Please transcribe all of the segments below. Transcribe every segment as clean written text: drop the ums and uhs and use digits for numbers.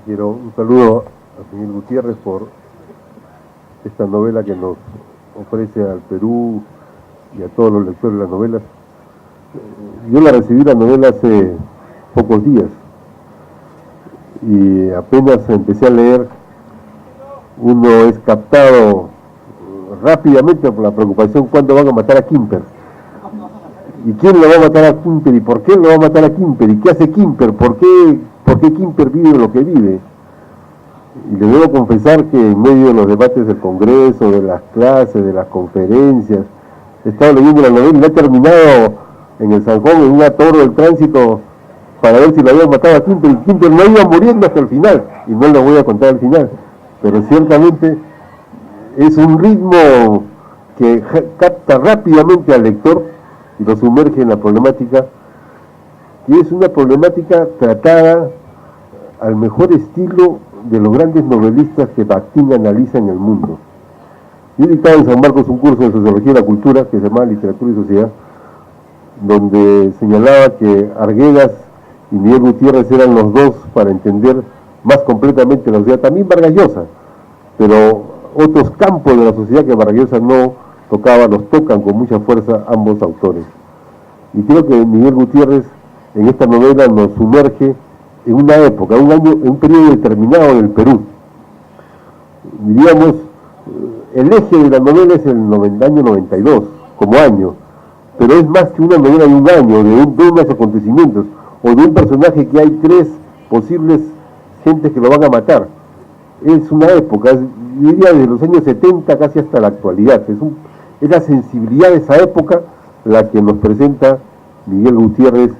Quiero un saludo a Miguel Gutiérrez por esta novela que nos ofrece al Perú y a todos los lectores de las novelas. Yo la recibí la novela hace pocos días y apenas empecé a leer, uno es captado rápidamente por la preocupación: ¿cuándo van a matar a Quimper? ¿Y quién lo va a matar a Quimper? ¿Y por qué lo va a matar a Quimper? ¿Y qué hace Quimper? ¿Por qué Quimper vive lo que vive? Y le debo confesar que en medio de los debates del Congreso, de las clases, de las conferencias, he estado leyendo la novela y la he terminado en el Sanjón, en un atoro del tránsito, para ver si lo habían matado a Quimper, y Quimper no iba muriendo hasta el final, y no lo voy a contar al final, pero ciertamente es un ritmo que capta rápidamente al lector y lo sumerge en la problemática, que es una problemática tratada al mejor estilo de los grandes novelistas que Bakhtin analiza en el mundo. Yo dictaba en San Marcos un curso de Sociología de la Cultura que se llama Literatura y Sociedad, donde señalaba que Arguedas y Miguel Gutiérrez eran los dos para entender más completamente la sociedad, también Vargas Llosa, pero otros campos de la sociedad que Vargas Llosa no tocaba, los tocan con mucha fuerza ambos autores. Y creo que Miguel Gutiérrez en esta novela nos sumerge en una época, en un periodo determinado del Perú. Diríamos, el eje de la novela es el año 92, como año, pero es más que una novela de un año, de unos acontecimientos, o de un personaje que hay tres posibles gentes que lo van a matar. Es una época, diría desde los años 70 casi hasta la actualidad. Es la sensibilidad de esa época la que nos presenta Miguel Gutiérrez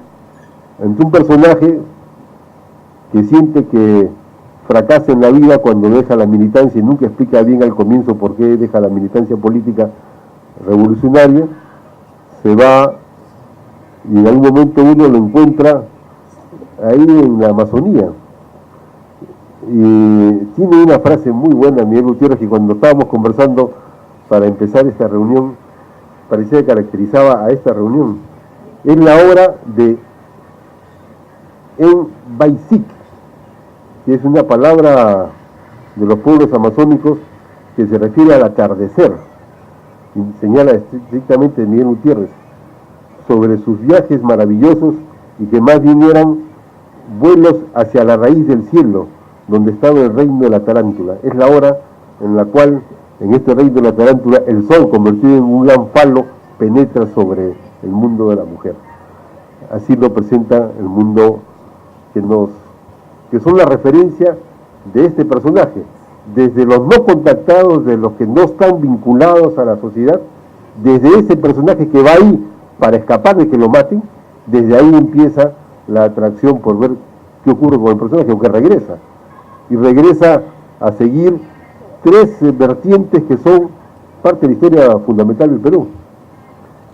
ante un personaje que siente que fracasa en la vida cuando deja la militancia y nunca explica bien al comienzo por qué deja la militancia política revolucionaria. Se va y en algún momento uno lo encuentra ahí en la Amazonía. Y tiene una frase muy buena Miguel Gutiérrez, que cuando estábamos conversando para empezar esta reunión, parecía que caracterizaba a esta reunión. Es la hora de Enbaisik, que es una palabra de los pueblos amazónicos que se refiere al atardecer, y señala estrictamente Miguel Gutiérrez sobre sus viajes maravillosos y que más bien eran vuelos hacia la raíz del cielo, donde estaba el reino de la tarántula. Es la hora en la cual, en este reino de la tarántula, el sol, convertido en un gran falo, penetra sobre el mundo de la mujer. Así lo presenta el mundo que son la referencia de este personaje, desde los no contactados, de los que no están vinculados a la sociedad, desde ese personaje que va ahí para escapar de que lo maten, desde ahí empieza la atracción por ver qué ocurre con el personaje, aunque regresa, y regresa a seguir tres vertientes que son parte de la historia fundamental del Perú,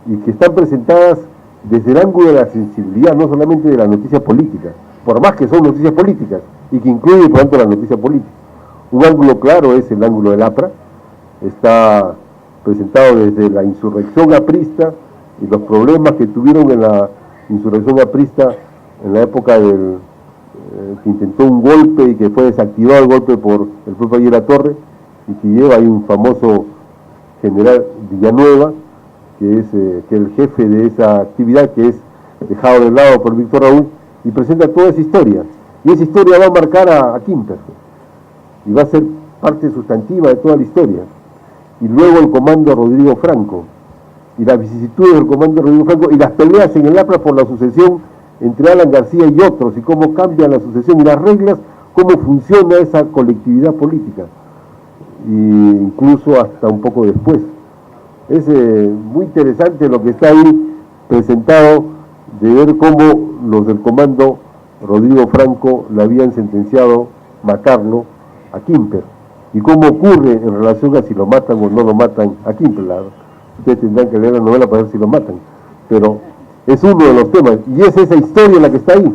y que están presentadas desde el ángulo de la sensibilidad, no solamente de la noticia política, por más que son noticias políticas, y que incluye, por tanto, la noticia política. Un ángulo claro es el ángulo del APRA, está presentado desde la insurrección aprista y los problemas que tuvieron en la insurrección aprista en la época que intentó un golpe y que fue desactivado el golpe por el propio Aguirre Torre, y que lleva ahí un famoso general Villanueva, que es el jefe de esa actividad, que es dejado de lado por Víctor Raúl, y presenta toda esa historia. Y esa historia va a marcar a Quimper, y va a ser parte sustantiva de toda la historia. Y luego el comando Rodrigo Franco, y las vicisitudes del comando Rodrigo Franco, y las peleas en el APRA por la sucesión entre Alan García y otros, y cómo cambia la sucesión y las reglas, cómo funciona esa colectividad política, e incluso hasta un poco después. Es muy interesante lo que está ahí presentado, de ver cómo los del comando Rodrigo Franco le habían sentenciado matarlo a Quimper, y cómo ocurre en relación a si lo matan o no lo matan a Quimper. Ustedes tendrán que leer la novela para ver si lo matan, pero es uno de los temas, y es esa historia la que está ahí,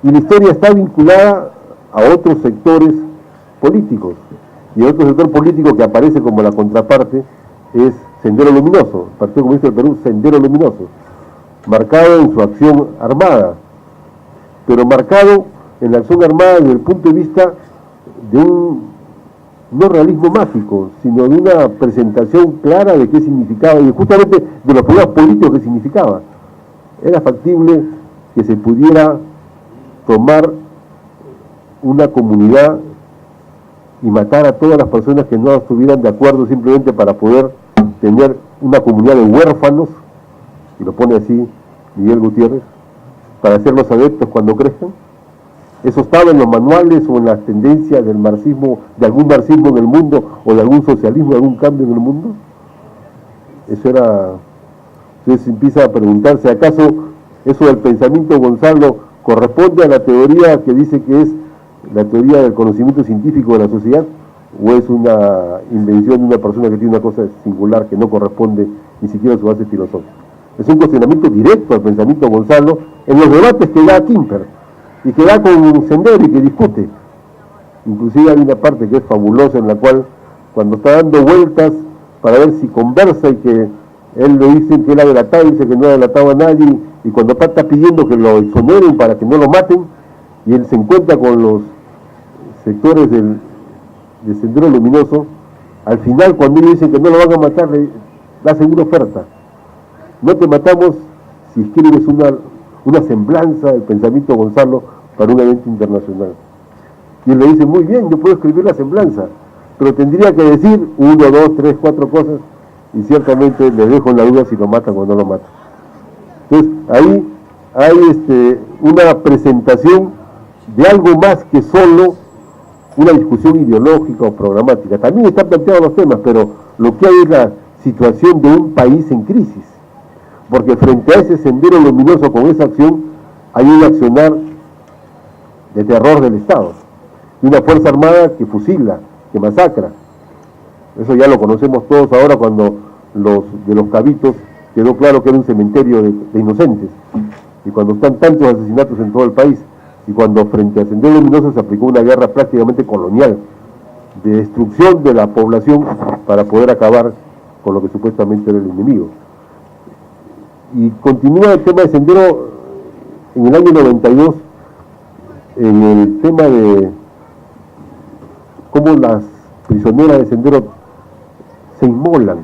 y la historia está vinculada a otros sectores políticos, y otro sector político que aparece como la contraparte es Sendero Luminoso, el Partido Comunista del Perú, Sendero Luminoso, marcado en su acción armada, pero marcado en la acción armada desde el punto de vista de un, no realismo mágico, sino de una presentación clara de qué significaba, y justamente de los problemas políticos que significaba. Era factible que se pudiera tomar una comunidad y matar a todas las personas que no estuvieran de acuerdo, simplemente para poder tener una comunidad de huérfanos, y lo pone así Miguel Gutiérrez, para ser los adeptos cuando crezcan. Eso estaba en los manuales o en las tendencias del marxismo, de algún marxismo en el mundo, o de algún socialismo, de algún cambio en el mundo. Eso era. Entonces empieza a preguntarse, ¿acaso eso del pensamiento Gonzalo corresponde a la teoría que dice que es la teoría del conocimiento científico de la sociedad, o es una invención de una persona que tiene una cosa singular que no corresponde ni siquiera a su base filosófica? Es un cuestionamiento directo al pensamiento Gonzalo en los debates que da Quimper y que da con Sendero y que discute. Inclusive hay una parte que es fabulosa en la cual, cuando está dando vueltas para ver si conversa, y que él le dice que él ha delatado, dice que no ha delatado a nadie, y cuando está pidiendo que lo exoneren para que no lo maten, y él se encuentra con los sectores de Sendero Luminoso, al final, cuando ellos dicen que no lo van a matar, le da segura oferta: no te matamos si escribes una semblanza del pensamiento Gonzalo para un evento internacional. Y él le dice: muy bien, yo puedo escribir la semblanza, pero tendría que decir 1, 2, 3, 4 cosas, y ciertamente le dejo en la duda si lo matan o no lo matan. Entonces, ahí hay una presentación de algo más que solo una discusión ideológica o programática. También están planteados los temas, pero lo que hay es la situación de un país en crisis, porque frente a ese Sendero Luminoso, con esa acción, hay un accionar de terror del Estado, y una fuerza armada que fusila, que masacra. Eso ya lo conocemos todos ahora, cuando de los Cabitos quedó claro que era un cementerio de inocentes, y cuando están tantos asesinatos en todo el país, y cuando frente a Sendero Luminoso se aplicó una guerra prácticamente colonial, de destrucción de la población para poder acabar con lo que supuestamente era el enemigo. Y continúa el tema de Sendero en el año 92, en el tema de cómo las prisioneras de Sendero se inmolan,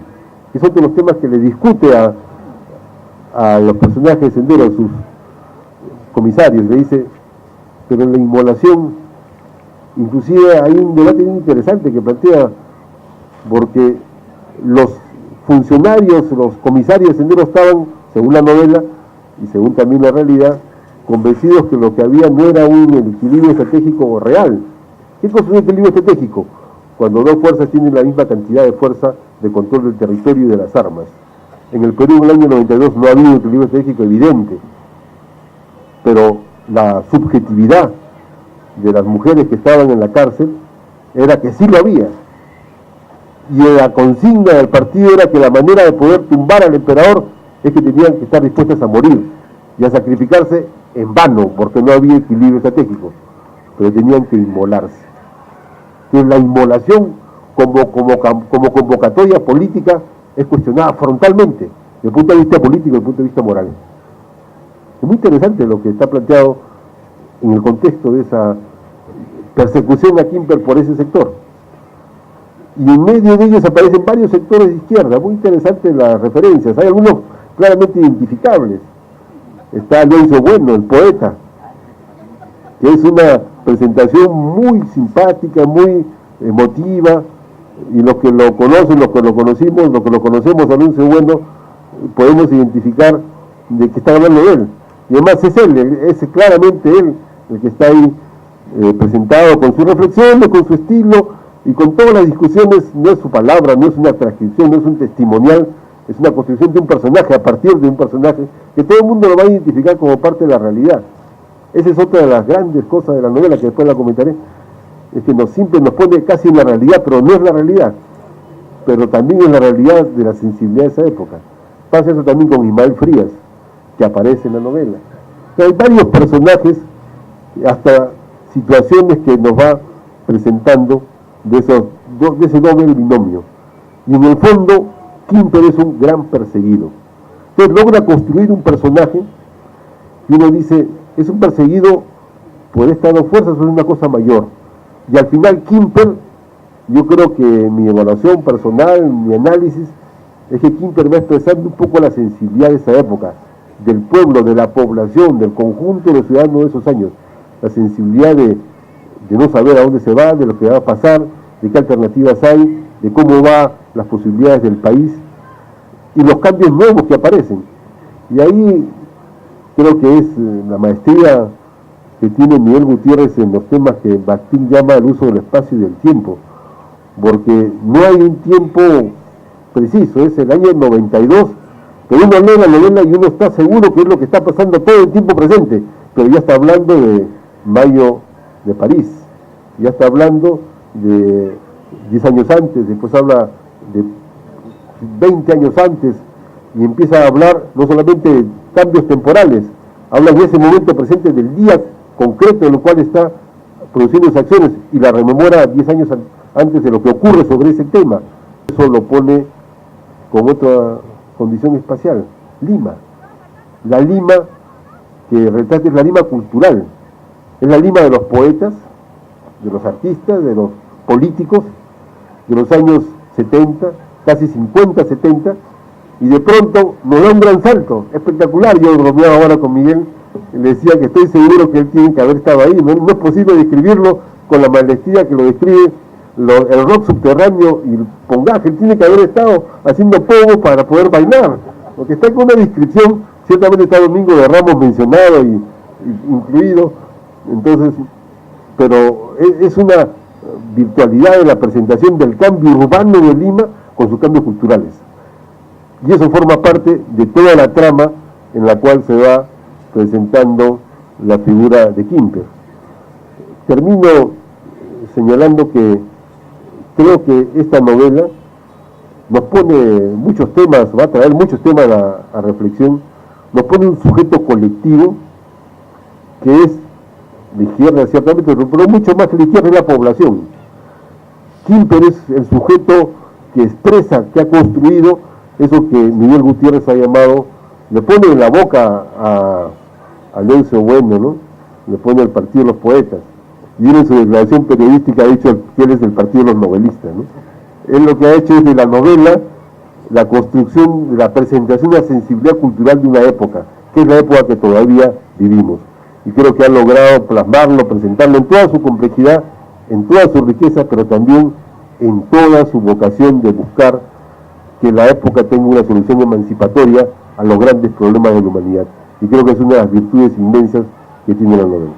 que son de los temas que le discute a los personajes de Sendero, a sus comisarios. Le dice: pero en la inmolación, inclusive hay un debate muy interesante que plantea, porque los funcionarios, los comisarios de Sendero estaban, según la novela y según también la realidad, convencidos que lo que había no era un equilibrio estratégico real. ¿Qué cosa es un equilibrio estratégico? Cuando dos fuerzas tienen la misma cantidad de fuerza de control del territorio y de las armas. En el Perú, en el año 92, no había un equilibrio estratégico evidente, pero la subjetividad de las mujeres que estaban en la cárcel era que sí lo había, y la consigna del partido era que la manera de poder tumbar al emperador es que tenían que estar dispuestas a morir y a sacrificarse en vano, porque no había equilibrio estratégico, pero tenían que inmolarse. Que la inmolación como convocatoria política es cuestionada frontalmente, desde el punto de vista político y desde el punto de vista moral. Es muy interesante lo que está planteado en el contexto de esa persecución a Quimper por ese sector. Y en medio de ellos aparecen varios sectores de izquierda, muy interesantes las referencias. Hay algunos claramente identificables. Está Alonso Bueno, el poeta, que es una presentación muy simpática, muy emotiva, y los que lo conocen, los que lo conocemos, Alonso Bueno, podemos identificar de que está hablando de él. Y además es él, es claramente él el que está ahí presentado con sus reflexiones, con su estilo y con todas las discusiones. No es su palabra, no es una transcripción, no es un testimonial, es una construcción de un personaje, a partir de un personaje que todo el mundo lo va a identificar como parte de la realidad. Esa es otra de las grandes cosas de la novela, que después la comentaré, es que siempre nos pone casi en la realidad, pero no es la realidad, pero también es la realidad de la sensibilidad de esa época. Pasa eso también con Ismael Frías, que aparece en la novela. O sea, hay varios personajes, hasta situaciones que nos va presentando de ese doble binomio. Y en el fondo, Quimper es un gran perseguido. Entonces logra construir un personaje y uno dice, ¿es un perseguido por estas dos fuerzas o es una cosa mayor? Y al final Quimper, yo creo que mi evaluación personal, mi análisis, es que Quimper va expresando un poco la sensibilidad de esa época, del pueblo, de la población, del conjunto de los ciudadanos de esos años, la sensibilidad de no saber a dónde se va, de lo que va a pasar, de qué alternativas hay, de cómo van las posibilidades del país y los cambios nuevos que aparecen. Y ahí creo que es la maestría que tiene Miguel Gutiérrez en los temas que Bakhtin llama el uso del espacio y del tiempo, porque no hay un tiempo preciso, es el año 92, pero uno lee la novela y uno está seguro que es lo que está pasando todo el tiempo presente, pero ya está hablando de mayo de París, ya está hablando de 10 años antes, después habla de 20 años antes, y empieza a hablar no solamente de cambios temporales, habla de ese momento presente del día concreto en el cual está produciendo esas acciones, y la rememora 10 años antes de lo que ocurre sobre ese tema. Eso lo pone con otra condición espacial, Lima. La Lima que retrata es la Lima cultural, es la Lima de los poetas, de los artistas, de los políticos, de los años 70, casi 50, 70, y de pronto nos da un gran salto, espectacular. Yo bromeaba ahora con Miguel, le decía que estoy seguro que él tiene que haber estado ahí, no es posible describirlo con la maestría que lo describe el rock subterráneo y el pongaje. Él tiene que haber estado haciendo pogo para poder bailar, porque está con una descripción, ciertamente está Domingo de Ramos mencionado y incluido, entonces, pero es una virtualidad de la presentación del cambio urbano de Lima con sus cambios culturales, y eso forma parte de toda la trama en la cual se va presentando la figura de Quimper. Termino señalando que creo que esta novela nos pone muchos temas, va a traer muchos temas a reflexión, nos pone un sujeto colectivo que es de izquierda ciertamente, pero mucho más que la izquierda es la población. Quimper es el sujeto que expresa, que ha construido eso que Miguel Gutiérrez ha llamado, le pone en la boca a Leoncio Bueno, ¿no? Le pone el partido de los poetas, y él en su declaración periodística ha dicho que él es del partido de los novelistas, ¿no? Él lo que ha hecho es de la novela la construcción, la presentación de la sensibilidad cultural de una época, que es la época que todavía vivimos, y creo que ha logrado plasmarlo, presentarlo en toda su complejidad, en toda su riqueza, pero también en toda su vocación de buscar que la época tenga una solución emancipatoria a los grandes problemas de la humanidad, y creo que es una de las virtudes inmensas que tiene la novela.